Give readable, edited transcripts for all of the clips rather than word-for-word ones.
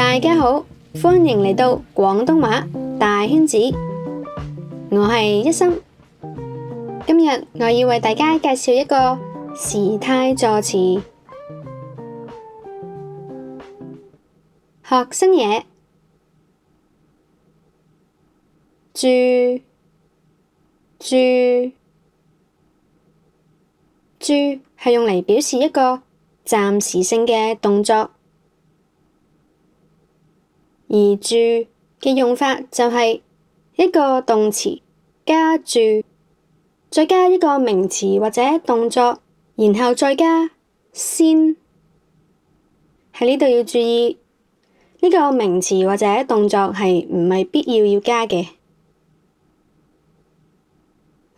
大家好，歡迎嚟到廣東話大圈子，我係一心。今日我要為大家介紹一個時態助詞，學新嘢。住係用嚟表示一個暫時性嘅動作，而住嘅用法就係一個動詞加住，再加一個名詞或者動作，然後再加先。喺呢度要注意，呢個名詞或者動作係唔係必要加嘅。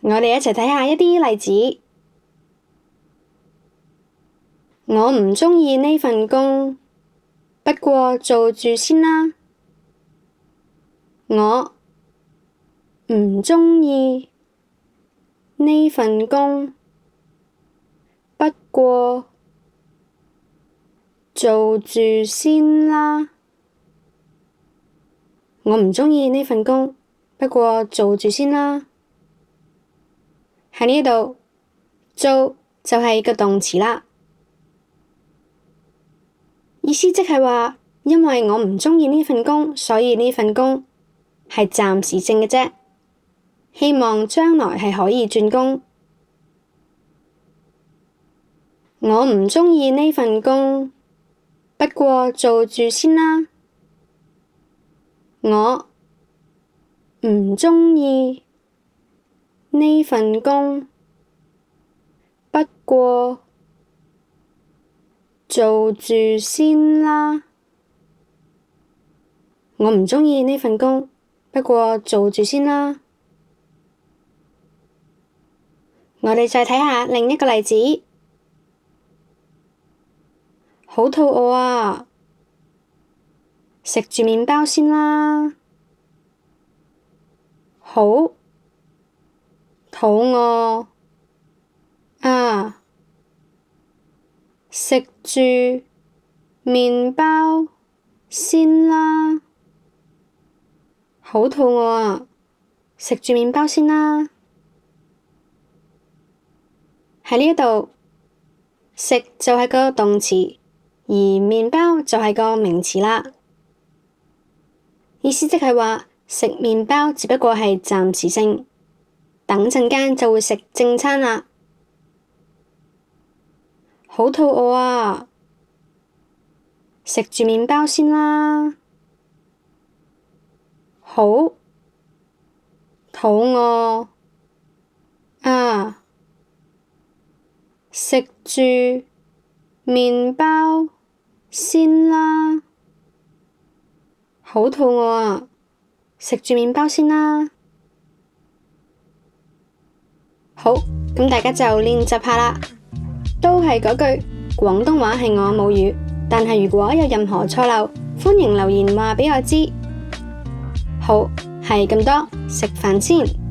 我哋一齊睇下一啲例子。我唔鍾意呢份工，不過做住先啦。我唔鍾意呢份工，不過做住先啦。我唔鍾意呢份工，不過做住先啦。喺呢度，做就係個動詞啦，意思即係話，因為我唔鍾意呢份工，所以呢份工係暫時性嘅啫，希望將來係可以轉工。我唔鍾意呢份工，不過做住先啦。我唔鍾意呢份工，不過做住先啦。我唔鍾意呢份工，不過做住先啦。我哋再睇下另一個例子。好肚餓啊！食住麵包先啦。好肚餓啊！食住麵包先啦。好肚餓啊！食住麵包先啦。喺呢一度，食就係個動詞，而麵包就係個名詞啦。意思即係話，食麵包只不過係暫時性，等陣間就會食正餐啦。好肚餓啊！食住麵包先啦。好肚餓啊！食住麵包先啦。好肚餓啊！食住麵包先啦。好，咁大家就練習下啦。都係嗰句，廣東話係我母語，但係如果有任何錯漏，歡迎留言話畀我知。好，係咁多，食飯先。